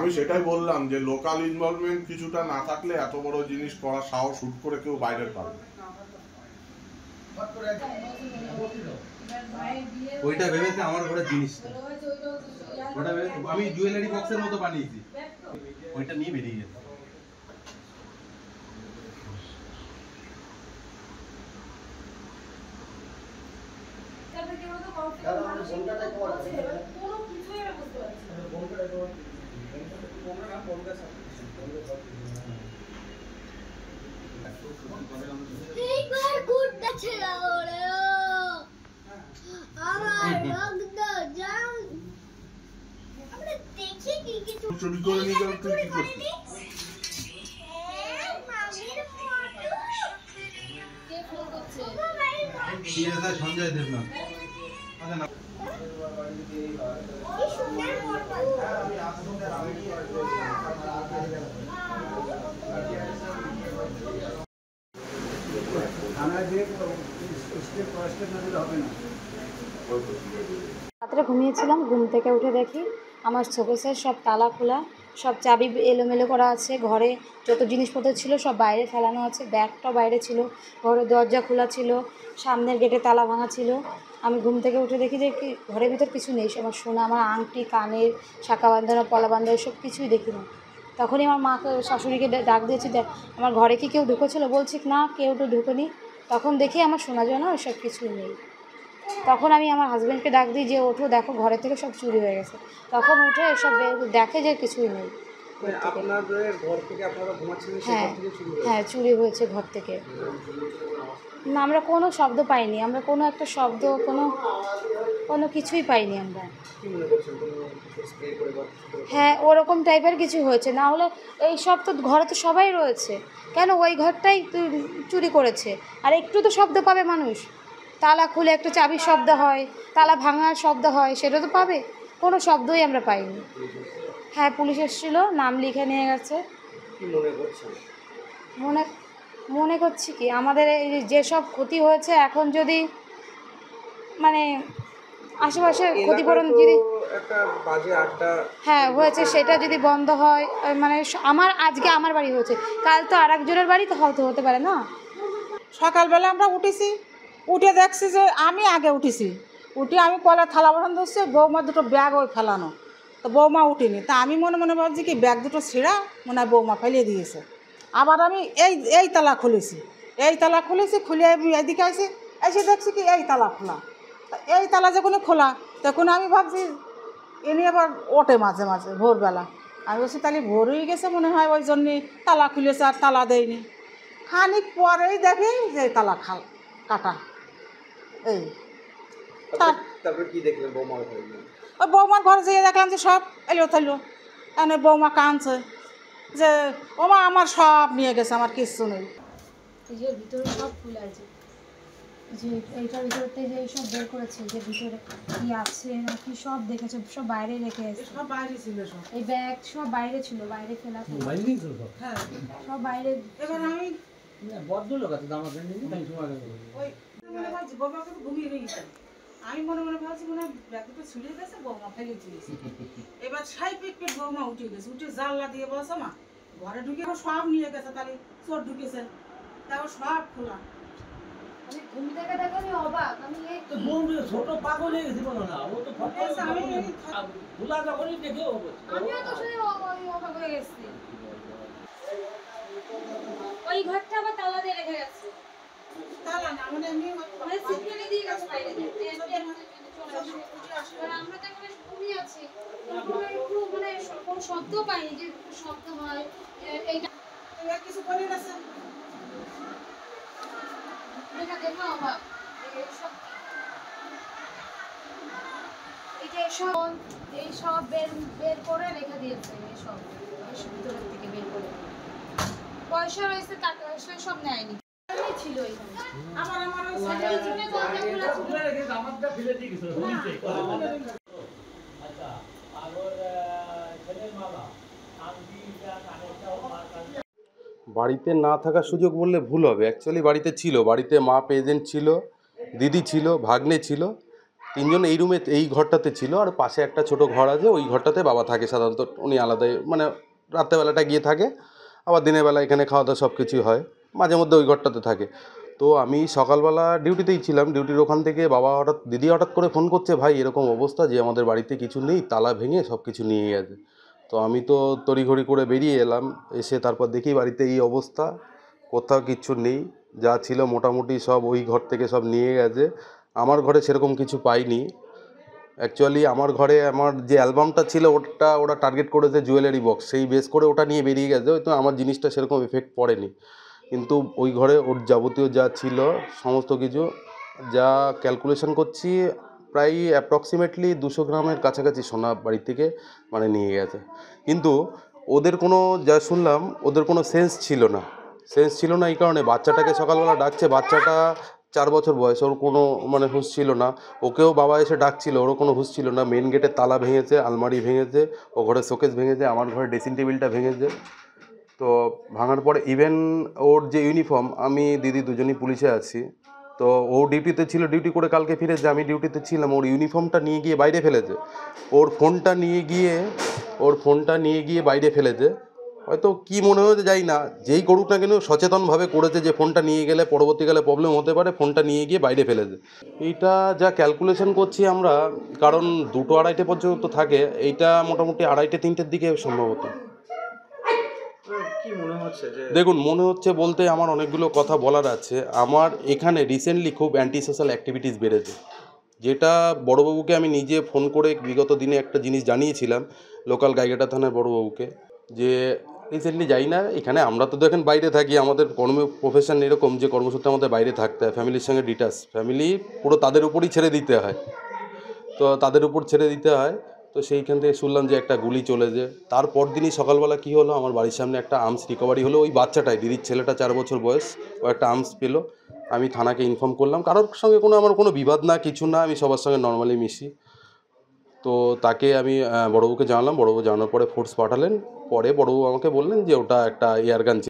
আমি সেটাই বললাম যে লোকাল ইনভলভমেন্ট কিছুটা না থাকলে এত বড় জিনিস করা সাহস শুট করে কেউ বাইরের পারবে না। ওইটা ভেবেছে আমার ঘরের জিনিস, ওটা ভেবে আমি জুয়েলারি বক্সের মতো বানিয়েছি, ওইটা নিয়ে বেরিয়ে গেছে। চুরি করে নিয়ে গেল, তুই কি করছিস? সঞ্জয় দেবনাথ রাত্রে ঘুমিয়েছিলাম, ঘুম থেকে উঠে দেখি আমার শোকেসের সব তালা খোলা, সব চাবি এলোমেলো করা আছে, ঘরে যত জিনিসপত্র ছিল সব বাইরে ফেলানো আছে, ব্যাগটা বাইরে ছিল, ঘরের দরজা খোলা ছিল, সামনের গেটে তালা ভাঙা ছিল। আমি ঘুম থেকে উঠে দেখি যে কি ঘরের ভিতর কিছু নেই, আমার সোনা, আমার আংটি, কানের শাঁখা বাঁধানো, পলা বাঁধানো, সব কিছুই দেখি না। তখনই আমার মাকে, শাশুড়িকে ডাক দিয়েছি, দেখ আমার ঘরে কি কেউ ঢুকেছিল? বলছি না, কেউ তো ঢুকেনি। তখন দেখি আমার সোনা জনা ওইসব কিছুই নেই। তখন আমি আমার হাজব্যান্ডকে ডাক দিই যে ওঠো, দেখো ঘরে থেকে সব চুরি হয়ে গেছে। তখন উঠে এসব দেখে যে কিছুই নেই। হ্যাঁ হ্যাঁ, চুরি হয়েছে ঘর থেকে। না, আমরা কোনো শব্দ পাইনি, আমরা কোনো একটা শব্দ, কোনো কিছুই পাইনি আমরা। হ্যাঁ, ওরকম টাইপের কিছু হয়েছে, না হলে এই সব তো ঘরে তো সবাই রয়েছে, কেন ওই ঘরটাই চুরি করেছে? আর একটু তো শব্দ পাবে মানুষ, তালা খুলে একটা চাবির শব্দ হয়, তালা ভাঙার শব্দ হয়, সেটা তো পাবে। কোনো শব্দই আমরা পাইনি। হ্যাঁ, পুলিশ এসেছিল, নাম লিখে নিয়ে গেছে। মনে করছি কি আমাদের এই যেসব ক্ষতি হয়েছে, এখন যদি মানে আশেপাশে ক্ষতিপূরণ যদি হ্যাঁ হয়েছে সেটা যদি বন্ধ হয়, মানে আজকে আমার বাড়ি হয়েছে, কাল তো আর একজনের বাড়ি তো হয়তো হতে পারে না। সকালবেলা আমরা উঠেছি, উঠে দেখছি যে আমি আগে উঠেছি, উঠে আমি কলা থালা বাসন ধরছি, বৌমা দুটো ব্যাগ ওই ফেলানো, তো বৌমা উঠিনি, তা আমি মনে ভাবছি কি ব্যাগ দুটো ছেঁড়া মনে হয় বৌমা ফেলিয়ে দিয়েছে। আবার আমি এই তালা খুলেছি, খুলে আমি এদিকে এসে দেখছি কি এই তালা খোলা। এই তালা যখন খোলা তখন আমি ভাবছি এনে আবার ওঠে মাঝে মাঝে ভোরবেলা, আমি বলছি তাহলে ভোর হয়ে গেছে মনে হয়, ওই জন্যে তালা খুলেছে আর তালা দেয়নি। খানিক পরেই দেখি যে তালা কাটা। এই তারপরে কি দেখলেন? ওই বৌমার ঘরে যেয়ে দেখলাম যে সব এলো থাইলো, এনে বৌমা কাঁদছে যে ওমা আমার সব নিয়ে গেছে, আমার কিচ্ছু নেই। এই যে ভিতরে সব ফুল আছে, যে এইটার ভিতরতে যে সব বের করেছে, যে ভিতরে কি আছে না কি সব দেখেছে, সব বাইরে রেখে এসেছে, সব বাইরে ছিল, সব এই ব্যাগ সব বাইরে ছিল, বাইরে ফেলা ছিল, হ্যাঁ সব বাইরে। এবার আমি ভদ্রলোক আছে আমাদের ওই মনে ভাবছি বৌমাকে ঘুমিয়ে গেছে, আমি মনে ভাবছি মনে হয় ব্যাগটা ছুড়ে গেছে, বৌমা ফেলে দিয়েছে। এবার সাই পেট বৌমা উঠে গেছে, উঠে জানলা দিয়ে বলছে মা ঘরে ঢুকে সব নিয়ে গেছে, তাহলে চোর ঢুকেছে, তারপর সব খোলা। আমি ঘুম থেকে দেখে আমি অবাক, আমি এই ছোট পাগল হয়ে গেছি বলো না, ও তো খোলা যখনই দেখে আমিও তো শুনে অবাক হয়ে গেছি। ওই ঘরটা আবার তালা দিয়ে রেখে গেছে, তালা না মানে এমনি সিকিউরিটি দিয়ে গেছে বাইরে দিয়ে, আমরা তো এখানে ঘুমিয়ে আছি, একটু মানে কোনো শব্দ পাইনি, যে শব্দ হয় এইটা কিছু করে গেছে। দেখা দেখো অবাক, এইসব বের করে রেখে দিয়েছে, এইসব ভিতরের থেকে বের করে পয়সা রয়েছে, টাকা পয়সা সব নেয়নি, ছিল এখানে। আমার বাড়িতে না থাকার সুযোগ বললে ভুল হবে, অ্যাকচুয়ালি বাড়িতে ছিল, বাড়িতে মা প্রেজেন্ট ছিল, দিদি ছিল, ভাগ্নে ছিল, তিনজন এই রুমে এই ঘরটাতে ছিল, আর পাশে একটা ছোট ঘর আছে, ওই ঘরটাতে বাবা থাকে সাধারণত। উনি আলাদাই মানে রাত্রেবেলাটা গিয়ে থাকে, আবার দিনের বেলা এখানে খাওয়া দাওয়া সব কিছুই হয়, মাঝে মধ্যে ওই ঘরটাতে থাকে। তো আমি সকালবেলা ডিউটিতেই ছিলাম, ডিউটির ওখান থেকে বাবা দিদি হঠাৎ করে ফোন করছে, ভাই এরকম অবস্থা যে আমাদের বাড়িতে কিছু নেই, তালা ভেঙে সব কিছু নিয়ে গেছে। তো আমি তো তড়িঘড়ি করে বেরিয়ে এলাম, এসে তারপর দেখি বাড়িতে এই অবস্থা, কোথাও কিচ্ছু নেই, যা ছিল মোটামুটি সব ওই ঘর থেকে সব নিয়ে গেছে। আমার ঘরে সেরকম কিছু পাইনি। অ্যাকচুয়ালি আমার ঘরে আমার যে অ্যালবামটা ছিল ওরা টার্গেট করেছে জুয়েলারি বক্স, সেই বেস করে ওটা নিয়ে বেরিয়ে গেছে, হয়তো আমার জিনিসটা সেরকম এফেক্ট পড়েনি। কিন্তু ওই ঘরে ওর যাবতীয় যা ছিল সমস্ত কিছু, যা ক্যালকুলেশন করছি প্রায় অ্যাপ্রক্সিমেটলি 200 গ্রামের কাছাকাছি সোনা বাড়ি থেকে মানে নিয়ে গেছে। কিন্তু ওদের কোনো, যা শুনলাম, ওদের কোনো সেন্স ছিল না এই কারণে বাচ্চাটাকে সকালবেলা ডাকছে, বাচ্চাটা 4 বছর বয়স, ওর কোনো মানে হুঁশ ছিল না। ওকেও বাবা এসে ডাকছিল, ওরও কোনো হুঁশ ছিল না। মেন গেটের তালা ভেঙেছে, আলমারি ভেঙেছে, ও ঘরে শোকেস ভেঙেছে, আমার ঘরে ড্রেসিং টেবিলটা ভেঙেছে। তো ভাঙার পরে ইভেন ওর যে ইউনিফর্ম, আমি দিদি দুজনই পুলিশে আছি, তো ও ডিউটিতে ছিল, ডিউটি করে কালকে ফিরেছে, আমি ডিউটিতে ছিলাম, ওর ইউনিফর্মটা নিয়ে গিয়ে বাইরে ফেলেছে, ওর ফোনটা নিয়ে গিয়ে বাইরে ফেলেছে। হয়তো কী মনে হয়েছে জানি না, যেই করুক না কেন সচেতনভাবে করেছে যে ফোনটা নিয়ে গেলে পরবর্তীকালে প্রবলেম হতে পারে, ফোনটা নিয়ে গিয়ে বাইরে ফেলেছে। এইটা যা ক্যালকুলেশন করছি আমরা, কারণ 2-2:30 পর্যন্ত থাকে, এইটা মোটামুটি 2:30-3টের দিকে সম্ভবত। কি মনে হচ্ছে যে দেখুন, মনে হচ্ছে বলতে আমার অনেকগুলো কথা বলার আছে। আমার এখানে রিসেন্টলি খুব অ্যান্টি সোশ্যাল অ্যাক্টিভিটিস বেড়েছে, যেটা বড়োবাবুকে আমি নিজে ফোন করে বিগত দিনে একটা জিনিস জানিয়েছিলাম, লোকাল গাইঘাটা থানার বড়োবাবুকে, যে রিসেন্টলি যাই না এখানে, আমরা তো দেখেন বাইরে থাকি, আমাদের প্রফেশন এরকম যে কর্মসূত্রে আমাদের বাইরে থাকতে হয়, ফ্যামিলির সঙ্গে ডিটাচ, ফ্যামিলি পুরো তাদের উপরই ছেড়ে দিতে হয়। তো সেইখান থেকে শুনলাম যে একটা গুলি চলেছে। তারপর দিনই সকালবেলা কী হলো, আমার বাড়ির সামনে একটা আর্মস রিকভারি হলো, ওই বাচ্চাটাই, দিদির ছেলেটা 4 বছর বয়স, ও একটা আর্মস পেলো। আমি থানাকে ইনফর্ম করলাম, কারোর সঙ্গে আমার কোনো বিবাদ না, কিছু না, আমি সবার সঙ্গে নর্মালি মিশি। তো তাকে আমি বড়োবাবুকে জানালাম, বড়োবাবু জানানোর পরে ফোর্স পাঠালেন। পরে বড়োবাবু আমাকে বললেন যে ওটা একটা এয়ারগান